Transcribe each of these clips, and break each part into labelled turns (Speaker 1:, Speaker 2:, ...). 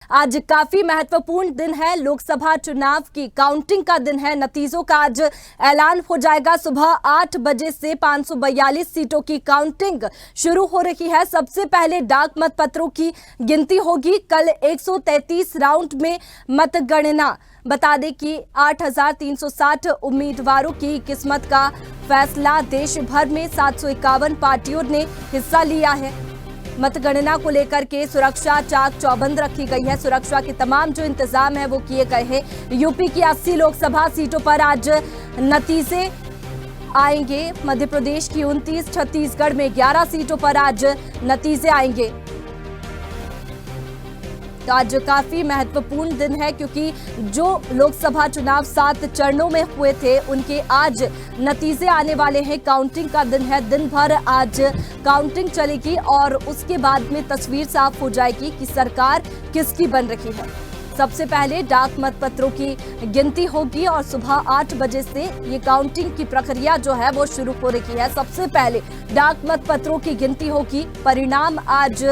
Speaker 1: आज काफी महत्वपूर्ण दिन है। लोकसभा चुनाव की काउंटिंग का दिन है। नतीजों का आज ऐलान हो जाएगा। सुबह 8 बजे से 542 सीटों की काउंटिंग शुरू हो रही है। सबसे पहले डाक मतपत्रों की गिनती होगी। कल 133 राउंड में मतगणना। बता दें कि 8,360 उम्मीदवारों की किस्मत का फैसला। देश भर में 751 पार्टियों ने हिस्सा लिया है। मतगणना को लेकर के सुरक्षा चाक चौबंद रखी गई है। सुरक्षा के तमाम जो इंतजाम है वो किए गए हैं। यूपी की 80 लोकसभा सीटों पर आज नतीजे आएंगे। मध्य प्रदेश की 29, छत्तीसगढ़ में 11 सीटों पर आज नतीजे आएंगे। तो आज काफी महत्वपूर्ण दिन है क्योंकि जो लोकसभा चुनाव 7 चरणों में हुए थे उनके आज नतीजे आने वाले हैं। काउंटिंग का दिन है। दिन भर आज काउंटिंग चलेगी और उसके बाद में तस्वीर साफ हो जाएगी कि सरकार किसकी बन रही है। सबसे पहले डाक मतपत्रों की गिनती होगी और सुबह 8 बजे से ये काउंटिंग की प्रक्रिया जो है वो शुरू हो रही है। सबसे पहले डाक मतपत्रों की गिनती होगी। परिणाम आज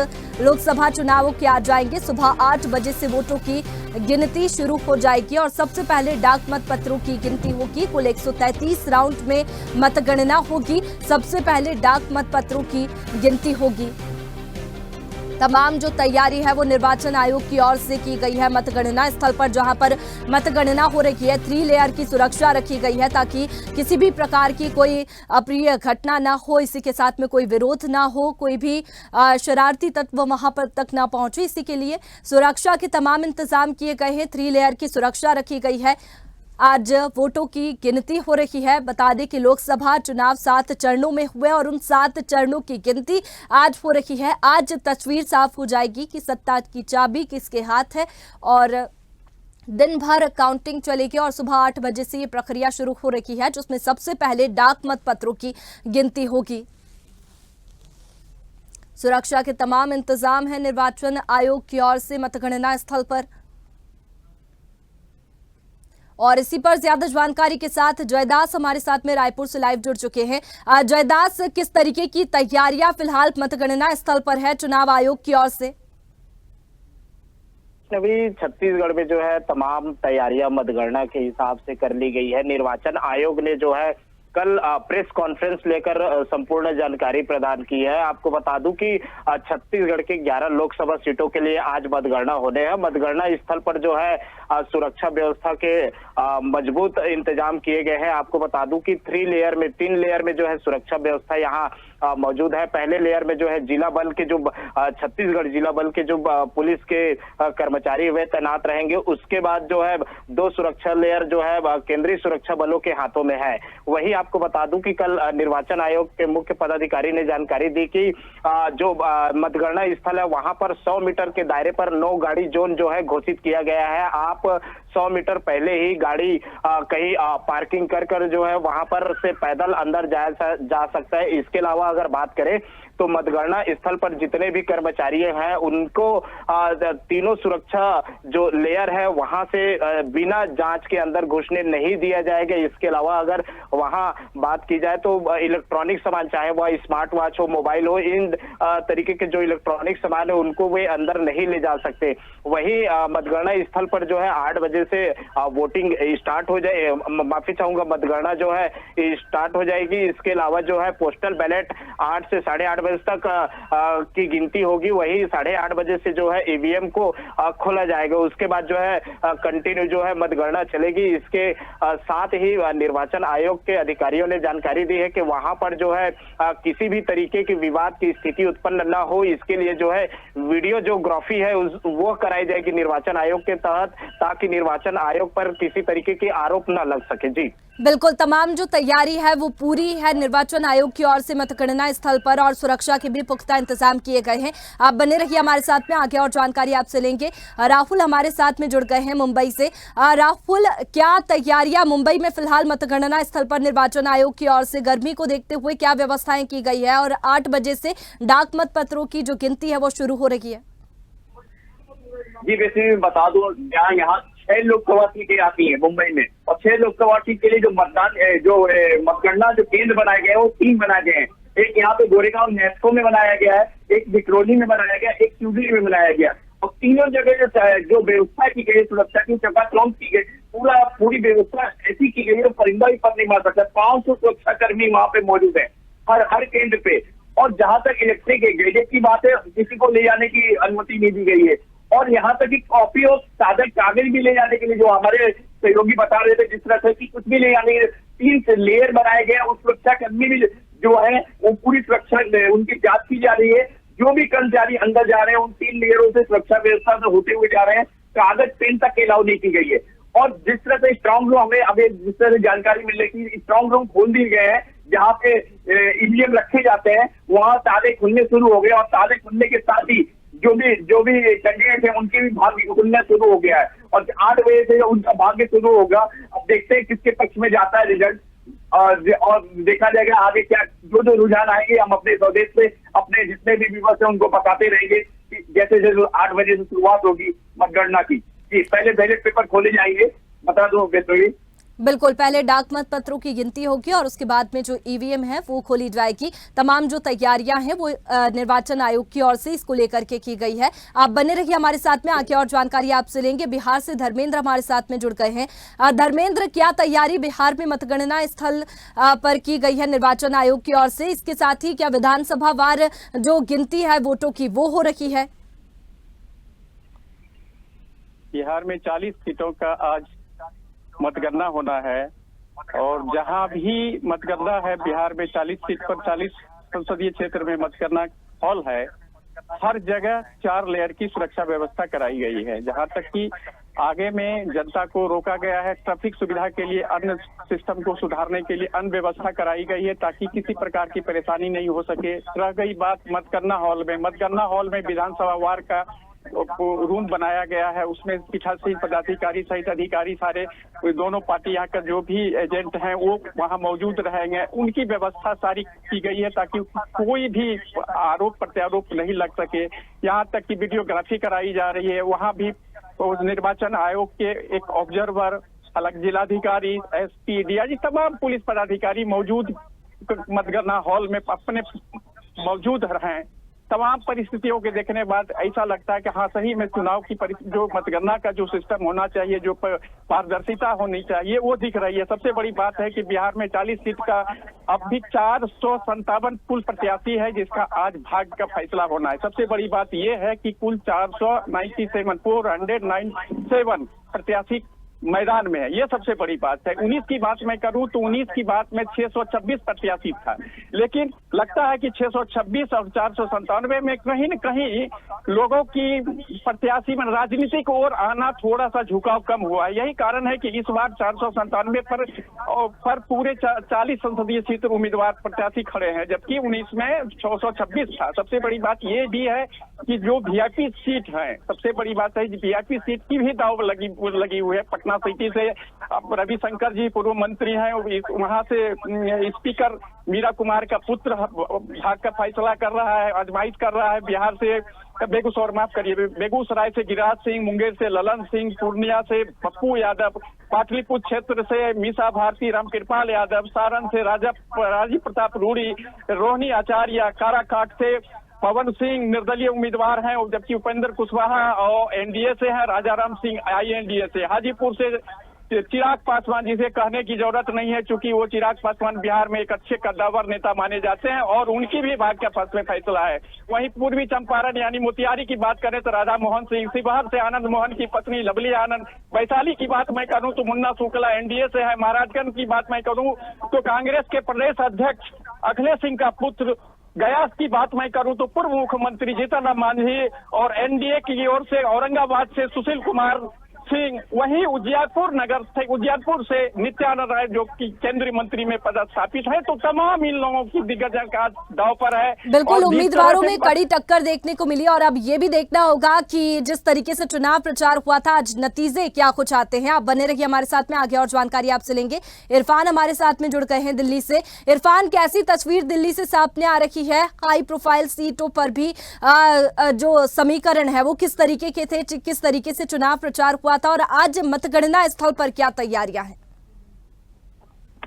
Speaker 1: लोकसभा चुनावों के आ जाएंगे। सुबह 8 बजे से वोटों की गिनती शुरू हो जाएगी और सबसे पहले डाक मतपत्रों की गिनती होगी। कुल 133 राउंड में मतगणना होगी। सबसे पहले डाक मतपत्रों की गिनती होगी। तमाम जो तैयारी है वो निर्वाचन आयोग की ओर से की गई है। मतगणना स्थल पर जहां पर मतगणना हो रही है 3 लेयर की सुरक्षा रखी गई है ताकि किसी भी प्रकार की कोई अप्रिय घटना ना हो, इसी के साथ में कोई विरोध ना हो, कोई भी शरारती तत्व वहां पर तक ना पहुंचे। इसी के लिए सुरक्षा के तमाम इंतजाम किए गए हैं। 3 लेयर की सुरक्षा रखी गई है। आज वोटों की गिनती हो रही है। बता दें कि लोकसभा चुनाव 7 चरणों में हुए और उन 7 चरणों की गिनती आज हो रही है। आज तस्वीर साफ हो जाएगी कि सत्ता की चाबी किसके हाथ है और दिन भर काउंटिंग चलेगी और सुबह 8 बजे से ये प्रक्रिया शुरू हो रही है जिसमें सबसे पहले डाक मतपत्रों की गिनती होगी। सुरक्षा के तमाम इंतजाम है निर्वाचन आयोग की ओर से मतगणना स्थल पर। और इसी पर ज्यादा जानकारी के साथ जयदास हमारे साथ में रायपुर से लाइव जुड़ चुके हैं। जयदास, किस तरीके की तैयारियां फिलहाल मतगणना स्थल पर है चुनाव आयोग की ओर से?
Speaker 2: अभी छत्तीसगढ़ में जो है तमाम तैयारियां मतगणना के हिसाब से कर ली गई है। निर्वाचन आयोग ने जो है कल प्रेस कॉन्फ्रेंस लेकर संपूर्ण जानकारी प्रदान की है। आपको बता दूं कि छत्तीसगढ़ के 11 लोकसभा सीटों के लिए आज मतगणना होने हैं। मतगणना स्थल पर जो है सुरक्षा व्यवस्था के मजबूत इंतजाम किए गए हैं। आपको बता दूं कि 3 लेयर में जो है सुरक्षा व्यवस्था यहाँ मौजूद है। पहले लेयर में जो है जिला बल के जो छत्तीसगढ़ जिला बल के जो पुलिस के कर्मचारी वे तैनात रहेंगे। उसके बाद जो है 2 सुरक्षा लेयर जो है केंद्रीय सुरक्षा बलों के हाथों में है। वही आपको बता दूं कि कल निर्वाचन आयोग के मुख्य पदाधिकारी ने जानकारी दी कि जो मतगणना स्थल है वहां पर 100 मीटर के दायरे पर नो गाड़ी जोन जो है घोषित किया गया है। आप 100 मीटर पहले ही गाड़ी कहीं पार्किंग कर जो है वहां पर से पैदल अंदर जा सकता है। इसके अलावा अगर बात करें तो मतगणना स्थल पर जितने भी कर्मचारी हैं उनको तीनों सुरक्षा जो लेयर है वहां से बिना जांच के अंदर घुसने नहीं दिया जाएगा। इसके अलावा अगर वहां बात की जाए तो इलेक्ट्रॉनिक सामान, चाहे वह स्मार्ट वॉच हो, मोबाइल हो, इन तरीके के जो इलेक्ट्रॉनिक सामान है उनको वे अंदर नहीं ले जा सकते। वही मतगणना स्थल पर जो है 8 बजे से वोटिंग स्टार्ट हो जाए, माफी चाहूंगा, मतगणना जो है स्टार्ट हो जाएगी। इसके अलावा जो है पोस्टल बैलेट 8 से 8:30 बजे तक की गिनती होगी। वही 8:30 बजे से जो है ईवीएम को खोला जाएगा। उसके बाद जो है कंटिन्यू जो है मतगणना चलेगी। इसके साथ ही निर्वाचन आयोग के अधिकारियों ने जानकारी दी है कि वहां पर जो है किसी भी तरीके की विवाद की स्थिति उत्पन्न न हो, इसके लिए जो है वीडियोग्राफी है वो कराई जाएगी निर्वाचन आयोग के तहत, ताकि निर्वाचन आयोग पर किसी तरीके के आरोप न लग सके। जी
Speaker 1: बिल्कुल, तमाम जो तैयारी है वो पूरी है निर्वाचन आयोग की ओर से मतगणना स्थल पर और सुरक्षा के भी पुख्ता इंतजाम किए गए हैं। आप बने रहिए हमारे साथ में, आगे और जानकारी आपसे लेंगे। राहुल हमारे साथ में जुड़ गए हैं मुंबई से। राहुल, क्या तैयारियां मुंबई में फिलहाल मतगणना स्थल पर निर्वाचन आयोग की ओर से गर्मी को देखते हुए क्या व्यवस्थाएं की गई है और 8 बजे से डाक मतपत्रों की जो गिनती है वो शुरू हो रही है?
Speaker 3: जी वैसे बता दूं, यहाँ 6 लोकसभा सीटें आती हैं मुंबई में और 6 लोकसभा सीट के लिए जो मतगणना जो केंद्र बनाए गए हैं वो 3 बनाए गए हैं। एक यहाँ पे गोरेगांव नेस्को में बनाया गया है, एक विक्रोली में बनाया गया, एक शिवगरी में बनाया गया। और तीनों जगह जो व्यवस्था की गई, सुरक्षा की चकाचौंध की गई, पूरी व्यवस्था ऐसी की गई है परिंदा भी पर नहीं मार सकता। 500 सुरक्षा कर्मी वहां पे मौजूद है हर केंद्र पे। और जहां तक इलेक्ट्रिक गैजेट की बात है, किसी को ले जाने की अनुमति नहीं दी गई है। और यहाँ तक कि कॉपी और सादा कागज भी ले जाने के लिए, जो हमारे सहयोगी बता रहे थे जिस तरह से, कि कुछ भी ले जाने के लिए 3 लेयर बनाए गए। उस सुरक्षा कर्मी भी जो है वो पूरी सुरक्षा उनकी जांच की जा रही है। जो भी कर्मचारी अंदर जा रहे हैं उन 3 लेयरों से सुरक्षा व्यवस्था से होते हुए जा रहे हैं। कागज पेन तक के अलाउ नहीं की गई है। और जिस तरह से स्ट्रांग रूम, हमें अभी जिस तरह से जानकारी मिल रही थी, स्ट्रांग रूम खोल दिए गए हैं जहाँ पे ईवीएम रखे जाते हैं, वहां ताले खुलने शुरू हो गए। और ताले खुलने के साथ ही जो भी कैंडिडेट है उनके भी भाग्य खुलना शुरू हो गया है। और 8 बजे से उनका भाग्य शुरू होगा। अब देखते हैं किसके पक्ष में जाता है रिजल्ट, और देखा जाएगा आगे क्या जो रुझान आएंगे। हम अपने स्वदेश से अपने जितने भी विवश है उनको बताते रहेंगे कि जैसे 8 बजे से शुरुआत होगी मतगणना की, कि पहले बैलेट पेपर खोले जाएंगे। बता दो वैष्णवी।
Speaker 1: बिल्कुल, पहले डाक मत पत्रों की गिनती होगी और उसके बाद में जो ईवीएम है वो खोली जाएगी। तमाम जो तैयारियां हैं वो निर्वाचन आयोग की ओर से इसको लेकर के की गई है। आप बने रहिए हमारे साथ में, आगे और जानकारी आपसे लेंगे। बिहार से धर्मेंद्र हमारे साथ में जुड़ गए हैं। धर्मेंद्र, क्या तैयारी बिहार में मतगणना स्थल पर की गई है निर्वाचन आयोग की ओर से? इसके साथ ही क्या विधानसभा वार जो गिनती है वोटों की वो हो रही है?
Speaker 4: बिहार में 40 सीटों का आज मतगणना होना है। और जहां भी मतगणना है बिहार में 40 सीट पर 40 संसदीय क्षेत्र में मतगणना हॉल है। हर जगह 4 लेयर की सुरक्षा व्यवस्था कराई गई है। जहां तक कि आगे में जनता को रोका गया है, ट्रैफिक सुविधा के लिए, अन्य सिस्टम को सुधारने के लिए अन्य व्यवस्था कराई गई है ताकि किसी प्रकार की परेशानी नहीं हो सके। रह गई बात मतगणना हॉल में विधानसभा वार का रूम बनाया गया है। उसमें पीठासीन पदाधिकारी सहित अधिकारी सारे दोनों पार्टी यहाँ का जो भी एजेंट हैं वो वहाँ मौजूद रहेंगे। उनकी व्यवस्था सारी की गई है ताकि कोई भी आरोप प्रत्यारोप नहीं लग सके। यहाँ तक कि वीडियोग्राफी कराई जा रही है। वहाँ भी निर्वाचन आयोग के एक ऑब्जर्वर, अलग जिलाधिकारी, एसपी, डीआईजी, तमाम पुलिस पदाधिकारी मौजूद मतगणना हॉल में अपने मौजूद रहें। तमाम परिस्थितियों के देखने बाद ऐसा लगता है कि हाँ, सही में चुनाव की जो मतगणना का जो सिस्टम होना चाहिए, जो पारदर्शिता होनी चाहिए, वो दिख रही है। सबसे बड़ी बात है कि बिहार में 40 सीट का अब भी 457 कुल प्रत्याशी है जिसका आज भाग्य का फैसला होना है। सबसे बड़ी बात यह है कि कुल 497 प्रत्याशी मैदान में है। ये सबसे बड़ी बात है। 19 की बात मैं करूं तो 19 की बात में 626 प्रत्याशी था, लेकिन लगता है कि 626 और 497 में कहीं न कहीं लोगों की प्रत्याशी में राजनीतिक ओर आना थोड़ा सा झुकाव कम हुआ है। यही कारण है कि इस बार 497 पर पूरे 40 संसदीय क्षेत्र उम्मीदवार प्रत्याशी खड़े हैं, जबकि 19 में 626 था। सबसे बड़ी बात ये भी है कि जो वीआईपी सीट है, सबसे बड़ी बात है वीआईपी सीट की भी दांव लगी हुई है। पटना सिटी से अब रविशंकर जी पूर्व मंत्री हैं, वहां से स्पीकर मीरा कुमार का पुत्र भाग का फैसला कर रहा है, आजमाइश कर रहा है। बिहार से बेगूसराय से गिरिराज सिंह, मुंगेर से ललन सिंह, पूर्णिया से पप्पू यादव, पाटलिपुत्र क्षेत्र से मीसा भारती, रामकृपाल यादव, सारण से राजीव प्रताप रूडी, रोहिणी आचार्य, काराकाट से पवन सिंह निर्दलीय उम्मीदवार हैं, जबकि उपेंद्र कुशवाहा और एनडीए से हैं, राजाराम सिंह आईएनडीए से, हाजीपुर से चिराग पासवान, जिसे कहने की जरूरत नहीं है क्योंकि वो चिराग पासवान बिहार में एक अच्छे कद्दावर नेता माने जाते हैं और उनकी भी भाग्य का फैसला है। वहीं पूर्वी चंपारण यानी मोतिहारी की बात करें तो राधा मोहन सिंह, शिवहर से आनंद मोहन की पत्नी लवली आनंद, वैशाली की बात मैं करूं तो मुन्ना शुक्ला एनडीए से है, महाराजगंज की बात मैं करूं तो कांग्रेस के प्रदेश अध्यक्ष अखिलेश सिंह का पुत्र, गया की बात मैं करूं तो पूर्व मुख्यमंत्री जीतन राम मांझी और एनडीए की ओर से औरंगाबाद से सुशील कुमार सिंह, वहीं उजियारपुर से नित्यानंद राय जो कि केंद्रीय मंत्री में पदस्थापित है। तो तमाम इन लोगों की दिग्गजों का दांव पर है।
Speaker 1: बिल्कुल, उम्मीदवारों में कड़ी टक्कर देखने को मिली और अब ये भी देखना होगा कि जिस तरीके से चुनाव प्रचार हुआ था, आज नतीजे क्या कुछ आते हैं। आप बने रहिए हमारे साथ में, आगे और जानकारी आपसे लेंगे। इरफान हमारे साथ में जुड़ गए हैं दिल्ली से। इरफान, कैसी तस्वीर दिल्ली से सामने आ रही है? हाई प्रोफाइल सीटों पर भी जो समीकरण है वो किस तरीके के थे, किस तरीके से चुनाव प्रचार हुआ था और आज मतगणना स्थल पर क्या तैयारियां हैं?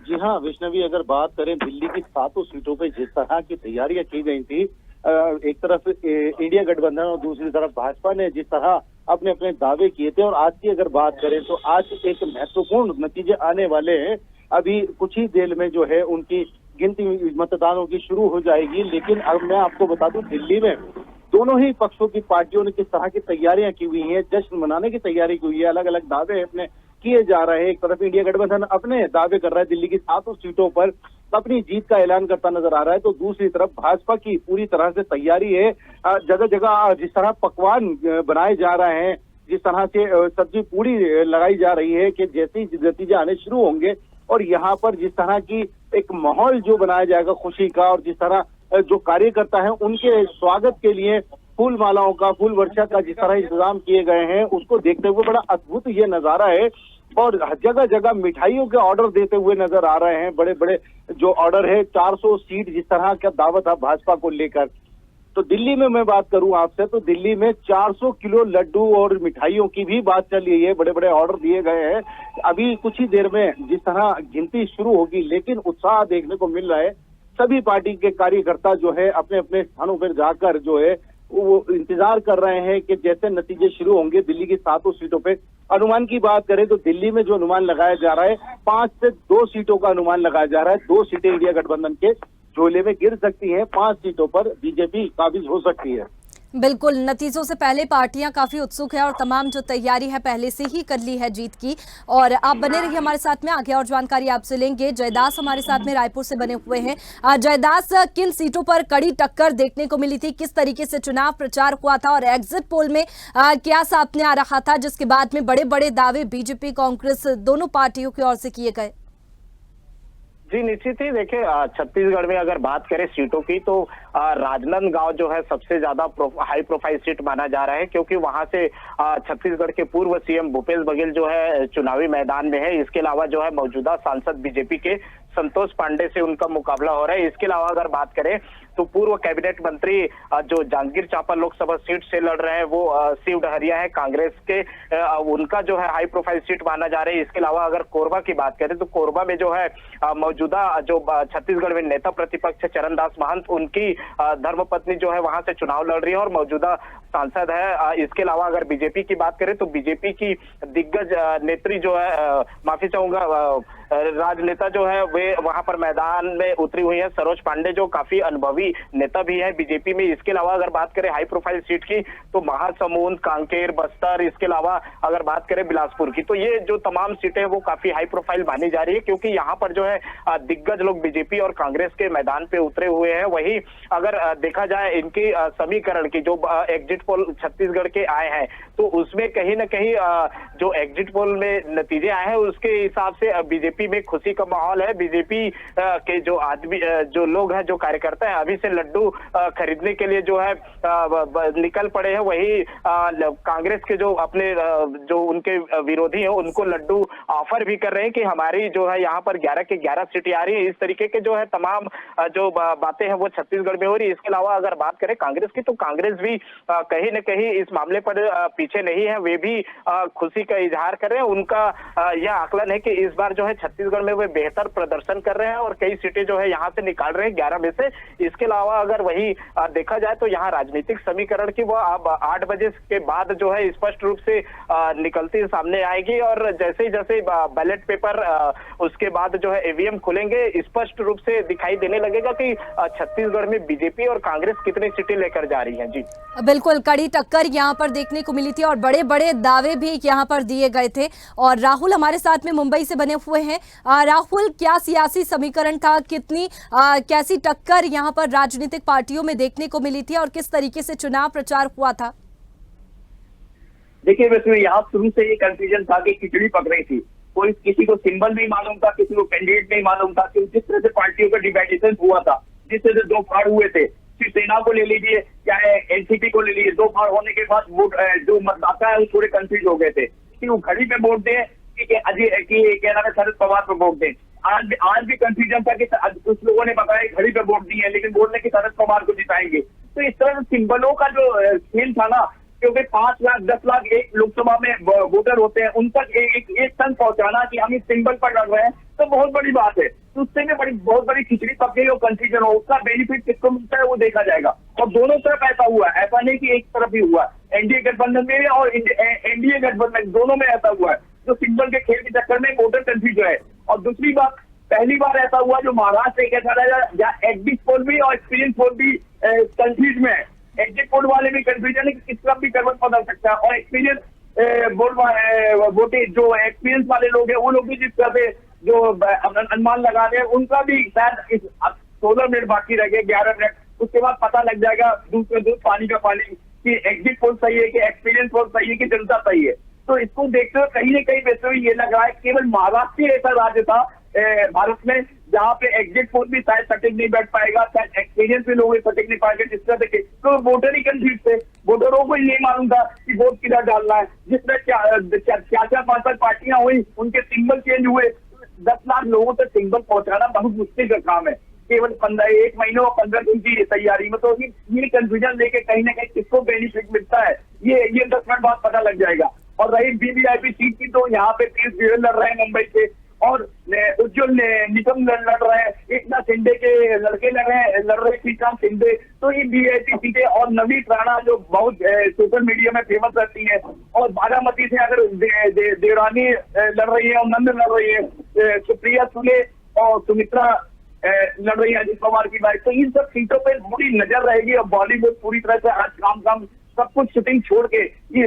Speaker 5: जी हाँ वैष्णवी, अगर बात करें दिल्ली की 7 सीटों पे जिस तरह की तैयारियां की गई थी, एक तरफ इंडिया गठबंधन और दूसरी तरफ भाजपा ने जिस तरह अपने अपने दावे किए थे, और आज की अगर बात करें तो आज एक महत्वपूर्ण नतीजे आने वाले हैं। अभी कुछ ही देर में जो है उनकी गिनती मतदानों की शुरू हो जाएगी। लेकिन अब मैं आपको बता दूं, दिल्ली में दोनों ही पक्षों की पार्टियों ने किस तरह की तैयारियां की हुई हैं, जश्न मनाने की तैयारी की हुई है, अलग अलग दावे अपने किए जा रहे हैं। एक तरफ इंडिया गठबंधन अपने दावे कर रहा है, दिल्ली की 7 सीटों पर अपनी जीत का ऐलान करता नजर आ रहा है, तो दूसरी तरफ भाजपा की पूरी तरह से तैयारी है। जगह जगह जिस तरह पकवान बनाए जा रहे हैं, जिस तरह से सब्जी पूरी लगाई जा रही है कि जैसे ही नतीजे आने शुरू होंगे और यहाँ पर जिस तरह की एक माहौल जो बनाया जाएगा खुशी का, और जिस तरह जो कार्यकर्ता है उनके स्वागत के लिए फूल मालाओं का, फूल वर्षा का जिस तरह इंतजाम किए गए हैं, उसको देखते हुए बड़ा अद्भुत ये नजारा है। और जगह जगह मिठाइयों के ऑर्डर देते हुए नजर आ रहे हैं, बड़े बड़े जो ऑर्डर है, 400 सीट जिस तरह का दावत है भाजपा को लेकर। तो दिल्ली में मैं बात करूं आपसे, तो दिल्ली में 400 किलो लड्डू और मिठाइयों की भी बात चल रही है, बड़े बड़े ऑर्डर दिए गए हैं। अभी कुछ ही देर में जिस तरह गिनती शुरू होगी, लेकिन उत्साह देखने को मिल रहा है। सभी पार्टी के कार्यकर्ता जो है अपने अपने स्थानों पर जाकर जो है वो इंतजार कर रहे हैं कि जैसे नतीजे शुरू होंगे दिल्ली की 7 सीटों पे। अनुमान की बात करें तो दिल्ली में जो अनुमान लगाया जा रहा है, 5 से 2 सीटों का अनुमान लगाया जा रहा है। 2 सीटें इंडिया गठबंधन के झोले में गिर सकती हैं, 5 सीटों पर बीजेपी काबिज हो सकती है।
Speaker 1: बिल्कुल, नतीजों से पहले पार्टियां काफी उत्सुक है और तमाम जो तैयारी है पहले से ही कर ली है जीत की। और आप बने रहिए हमारे साथ में, आगे और जानकारी आपसे लेंगे। जयदास हमारे साथ में रायपुर से बने हुए हैं। जयदास, किन सीटों पर कड़ी टक्कर देखने को मिली थी, किस तरीके से चुनाव प्रचार हुआ था और एग्जिट पोल में क्या सामने आ रहा था, जिसके बाद में बड़े बड़े दावे बीजेपी कांग्रेस दोनों पार्टियों की ओर से किए गए?
Speaker 2: जी निश्चित ही देखिए, छत्तीसगढ़ में अगर बात करें सीटों की तो राजनांदगांव जो है सबसे ज्यादा हाई प्रोफाइल सीट माना जा रहा है, क्योंकि वहां से छत्तीसगढ़ के पूर्व सीएम भूपेश बघेल जो है चुनावी मैदान में है। इसके अलावा जो है मौजूदा सांसद बीजेपी के संतोष पांडे से उनका मुकाबला हो रहा है। इसके अलावा अगर बात करें तो पूर्व कैबिनेट मंत्री जो जांजगीर चांपा लोकसभा सीट से लड़ रहे हैं वो शिव डहरिया है कांग्रेस के, उनका जो है हाई प्रोफाइल सीट माना जा रहा है। इसके अलावा अगर कोरबा की बात करें तो कोरबा में जो है मौजूदा जो छत्तीसगढ़ में नेता प्रतिपक्ष चरणदास महंत, उनकी धर्मपत्नी जो है वहां से चुनाव लड़ रही है और मौजूदा सांसद है। इसके अलावा अगर बीजेपी की बात करें तो बीजेपी की दिग्गज नेत्री जो है, माफी चाहूंगा, राजनेता जो है वे वहां पर मैदान में उतरी हुई है। सरोज पांडे जो काफी अनुभवी नेता भी है बीजेपी में। इसके अलावा अगर बात करें हाई प्रोफाइल सीट की तो महासमुंद, कांकेर, बस्तर, इसके अलावा अगर बात करें बिलासपुर की, तो ये जो तमाम सीटें वो काफी हाई प्रोफाइल मानी जा रही है, क्योंकि यहाँ पर जो है दिग्गज लोग बीजेपी और कांग्रेस के मैदान पे उतरे हुए हैं। वही अगर देखा जाए इनकी समीकरण की जो एग्जिट पोल छत्तीसगढ़ के आए हैं, तो उसमें कहीं ना कहीं जो एग्जिट पोल में नतीजे आए हैं उसके हिसाब से बीजेपी में खुशी का माहौल है। बीजेपी के जो आदमी, जो लोग हैं, जो कार्यकर्ता हैं, अभी से लड्डू खरीदने के लिए जो है निकल पड़े हैं। वही कांग्रेस के जो अपने जो उनके विरोधी हैं उनको लड्डू ऑफर भी कर रहे हैं कि हमारी जो है यहाँ पर 11 के 11 सीटें आ रही है। इस तरीके के जो है तमाम जो बातें हैं वो छत्तीसगढ़ में हो रही है। इसके अलावा अगर बात करें कांग्रेस की तो कांग्रेस भी कहीं न कहीं इस मामले पर पीछे नहीं है, वे भी खुशी का इजहार कर रहे हैं। उनका यह आकलन है कि इस बार जो है छत्तीसगढ़ में वे बेहतर प्रदर्शन कर रहे हैं और कई सीटें जो है यहाँ से निकाल रहे हैं 11 में से। इसके अलावा अगर वही देखा जाए तो यहाँ राजनीतिक समीकरण की वह अब 8 बजे के बाद जो है स्पष्ट रूप से निकलती सामने आएगी, और जैसे ही जैसे बैलेट पेपर उसके बाद जो है ईवीएम खुलेंगे, स्पष्ट रूप से दिखाई देने लगेगा कि छत्तीसगढ़ में बीजेपी और कांग्रेस कितनी सीटें लेकर जा रही है। जी
Speaker 1: बिल्कुल, कड़ी टक्कर यहाँ पर देखने को मिली थी और बड़े बड़े दावे भी यहाँ पर दिए गए थे। और राहुल हमारे साथ में मुंबई से बने हुए हैं। राहुल, क्या सियासी समीकरण था, कितनी कैसी टक्कर यहाँ पर राजनीतिक पार्टियों में देखने को मिली थी और किस तरीके से चुनाव प्रचार हुआ था?
Speaker 3: देखिए, वैसे यहाँ शुरू से ये कंफ्यूजन था कि खिचड़ी पक रही थी। कोई किसी को सिंबल नहीं मालूम था, किसी को कैंडिडेट नहीं मालूम था। कि जिस तरह से पार्टियों का डिवाइडेशन हुआ था, जिस तरह से 2 फाड़ हुए थे, शिवसेना को ले लीजिए चाहे एनसीपी को ले लीजिए, 2 फाड़ होने के बाद वोट जो मतदाता है वो थोड़े कंफ्यूज हो गए थे कि वो घड़ी पे वोट दें कि अजय की क्या नाम है शरद पवार पे वोट दें। आज भी कंफ्यूजन था कि कुछ लोगों ने बताया घड़ी पे वोट दिए लेकिन बोल रहे कि शरद पवार को जिताएंगे। तो इस तरह से सिंबलों का जो खेल था ना, क्योंकि 5 लाख 10 लाख एक लोकसभा में वोटर होते हैं, उन तक एक संग पहुंचाना कि हम इस सिंबल पर लड़ रहे हैं, तो बहुत बड़ी बात है। तो उससे में बहुत बड़ी खिचड़ी पक गई और कंफ्यूजन हो, उसका बेनिफिट किसको मिलता है वो देखा जाएगा। और दोनों तरफ ऐसा हुआ है, ऐसा नहीं कि एक तरफ ही हुआ। एनडीए गठबंधन में और एनडीए गठबंधन दोनों में ऐसा हुआ है, जो सिंबल के खेल के चक्कर में वोटर कंफ्यूज है। और दूसरी बात, पहली बार ऐसा हुआ जो महाराष्ट्र एक ऐसा रहा जहाँ एग्जिट पोल भी और एक्सपीरियंस पोल भी कंफ्यूज में है। एग्जिट पोल वाले भी कंफ्यूजन है कि किस तरफ भी करवट बदल सकता है, और एक्सपीरियंस वोटे जो एक्सपीरियंस वाले लोग हैं वो लोग भी जिस तरह से जो अनुमान लगा रहे हैं उनका भी शायद 16 मिनट बाकी रह गए, 11 मिनट, उसके बाद पता लग जाएगा दूध में दूध पानी का पानी कि एग्जिट पोल सही है कि एक्सपीरियंस पोल सही है कि जनता सही है। तो इसको देखते हुए कहीं न कहीं वैसे ये लग रहा है केवल महाराष्ट्र ही ऐसा राज्य था भारत में जहाँ पे एग्जिट पोल भी शायद सटीक नहीं बैठ पाएगा, शायद एक्सपीरियंस भी लोग सटीक नहीं पाएंगे जिस तरह से। तो वोटर ही कंफ्यूज थे, वोटरों को ये मालूम था कि वोट किधर डालना है। जिसमें 4-5 पार्टियां हुई, उनके सिंबल चेंज हुए, 10 लाख लोगों तक सिंबल पहुंचाना बहुत मुश्किल का काम है केवल 1 महीने और 15 दिन की तैयारी में। तो ये कंफ्यूजन लेके कहीं ना कहीं किसको बेनिफिट मिलता है ये 10 मिनट बाद पता लग जाएगा। और रही वीवीआईपी सीट की, तो यहाँ पे पीयूष गोयल लड़ रहे हैं मुंबई से, और उज्ज्वल निगम लड़ रहे हैं, एकनाथ शिंदे के लड़के लड़ रहे श्रीकांत शिंदे। तो ये वीवीआईपी सीटें, और नवीन राणा जो बहुत सोशल मीडिया में फेमस रहती है, और बारामती से अगर देवरानी लड़ रही है और नंद लड़ रही है, सुप्रिया सुले और सुमित्रा लड़ रही है अजित पवार की बात। तो इन सब सीटों पर पूरी नजर रहेगी, और बॉलीवुड पूरी तरह से आज काम सब कुछ शूटिंग छोड़ के ये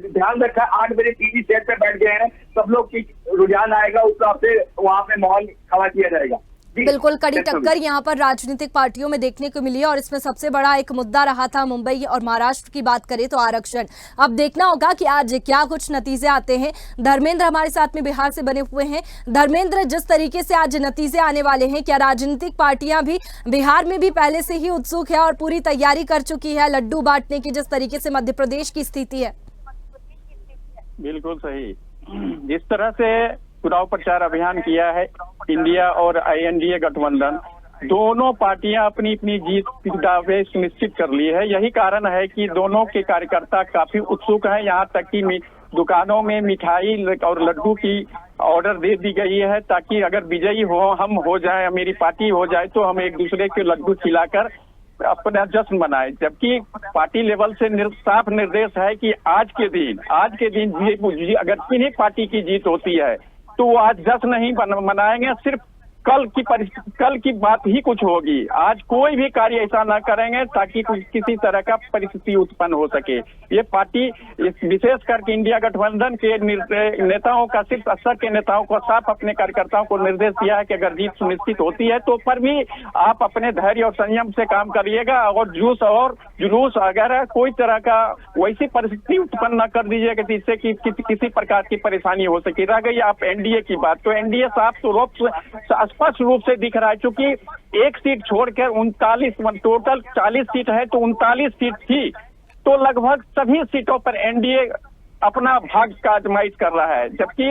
Speaker 3: ध्यान रखा, 8 बजे टीवी सेट पे बैठ गए हैं सब लोग की रुझान आएगा, उस हिसाब से वहाँ पे माहौल खड़ा किया जाएगा।
Speaker 1: बिल्कुल कड़ी टक्कर यहाँ पर राजनीतिक पार्टियों में देखने को मिली है, और इसमें सबसे बड़ा एक मुद्दा रहा था मुंबई और महाराष्ट्र की बात करें तो आरक्षण। अब देखना होगा कि आज क्या कुछ नतीजे आते हैं। धर्मेंद्र हमारे साथ में बिहार से बने हुए हैं। धर्मेंद्र, जिस तरीके से आज नतीजे आने वाले हैं, क्या राजनीतिक पार्टियां भी बिहार में भी पहले से ही उत्सुक है और पूरी तैयारी कर चुकी है लड्डू बांटने की, जिस तरीके से मध्य प्रदेश की स्थिति है?
Speaker 4: बिल्कुल सही। जिस तरह से चुनाव प्रचार अभियान किया है इंडिया और एनडीए गठबंधन, दोनों पार्टियां अपनी अपनी जीत की दावे सुनिश्चित कर ली है। यही कारण है कि दोनों के कार्यकर्ता काफी उत्सुक हैं। यहाँ तक कि दुकानों में मिठाई और लड्डू की ऑर्डर दे दी गई है, ताकि अगर विजयी हम हो जाए, मेरी पार्टी हो जाए, तो हम एक दूसरे के लड्डू खिलाकर अपना जश्न मनाए। जबकि पार्टी लेवल से साफ निर्देश है कि आज के दिन अगर किन्हीं पार्टी की जीत होती है तो वो आज जश्न नहीं मनाएंगे, सिर्फ कल की बात ही कुछ होगी। आज कोई भी कार्य ऐसा ना करेंगे ताकि किसी तरह का परिस्थिति उत्पन्न हो सके। ये पार्टी विशेष करके इंडिया गठबंधन के नेताओं का, सिर्फ स्तर के नेताओं को साफ अपने कार्यकर्ताओं को निर्देश दिया है कि अगर जीत सुनिश्चित होती है तो पर भी आप अपने धैर्य और संयम से काम करिएगा, और जूस और जुलूस वगैरह कोई तरह का वैसी परिस्थिति उत्पन्न न कर दीजिएगा जिससे कि किसी प्रकार की परेशानी हो सके। रह गई आप एनडीए की बात, तो एनडीए साफ स्पष्ट रूप से दिख रहा है, क्योंकि एक सीट छोड़कर 39 टोटल 40 सीट है, तो 39 सीट थी, तो लगभग सभी सीटों पर एनडीए अपना भाग का आजमाइश कर रहा है। जबकि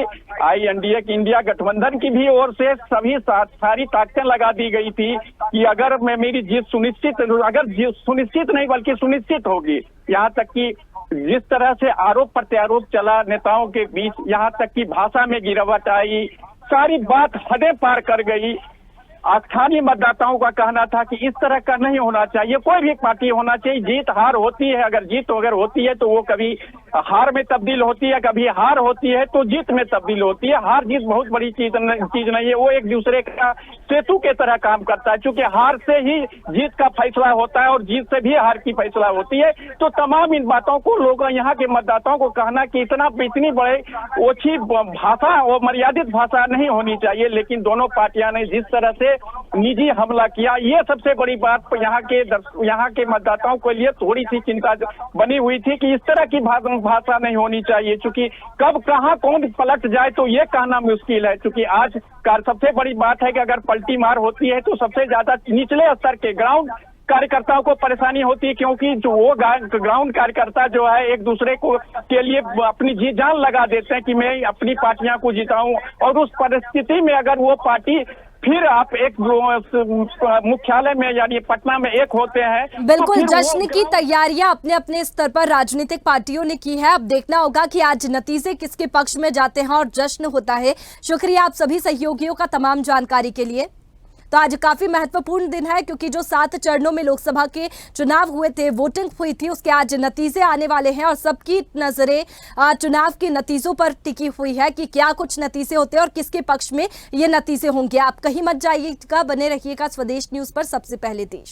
Speaker 4: एनडीए की इंडिया गठबंधन की भी ओर से सारी ताकतें लगा दी गई थी कि अगर मेरी जीत सुनिश्चित नहीं बल्कि सुनिश्चित होगी। यहाँ तक कि जिस तरह से आरोप प्रत्यारोप चला नेताओं के बीच, यहाँ तक कि भाषा में गिरावट आई, सारी बात हदें पार कर गई। स्थानीय मतदाताओं का कहना था कि इस तरह का नहीं होना चाहिए, कोई भी पार्टी होना चाहिए, जीत हार होती है, अगर जीत अगर होती है तो वो कभी हार में तब्दील होती है, कभी हार होती है तो जीत में तब्दील होती है। हार जीत बहुत बड़ी चीज नहीं है, वो एक दूसरे का सेतु के तरह काम करता है, क्योंकि हार से ही जीत का फैसला होता है और जीत से भी हार की फैसला होती है। तो तमाम इन बातों को लोग, यहाँ के मतदाताओं को कहना कि इतनी बड़े ओछी भाषा और मर्यादित भाषा नहीं होनी चाहिए, लेकिन दोनों पार्टियां ने जिस तरह से निजी हमला किया, ये सबसे बड़ी बात यहाँ के मतदाताओं के लिए थोड़ी सी चिंता बनी हुई थी कि इस तरह की भाषा नहीं होनी चाहिए, क्योंकि कब कहाँ कौन पलट जाए तो ये कहना मुश्किल है। क्योंकि आज सबसे बड़ी बात है कि अगर पलटी मार होती है तो सबसे ज्यादा निचले स्तर के ग्राउंड कार्यकर्ताओं को परेशानी होती है, क्योंकि जो वो ग्राउंड कार्यकर्ता जो है एक दूसरे को के लिए अपनी जी जान लगा देते हैं कि मैं अपनी पार्टियां को जिताऊं, और उस परिस्थिति में अगर वो पार्टी फिर आप एक मुख्यालय में यानी पटना में एक होते हैं।
Speaker 1: बिल्कुल,
Speaker 4: तो फिर
Speaker 1: जश्न की तैयारियां अपने अपने स्तर पर राजनीतिक पार्टियों ने की है। अब देखना होगा कि आज नतीजे किसके पक्ष में जाते हैं और जश्न होता है। शुक्रिया आप सभी सहयोगियों का तमाम जानकारी के लिए। तो आज काफी महत्वपूर्ण दिन है क्योंकि जो 7 चरणों में लोकसभा के चुनाव हुए थे, वोटिंग हुई थी, उसके आज नतीजे आने वाले हैं और सबकी नजरें चुनाव के नतीजों पर टिकी हुई है कि क्या कुछ नतीजे होते हैं और किसके पक्ष में ये नतीजे होंगे। आप कहीं मत जाइएगा, बने रहिएगा स्वदेश न्यूज पर, सबसे पहले देश।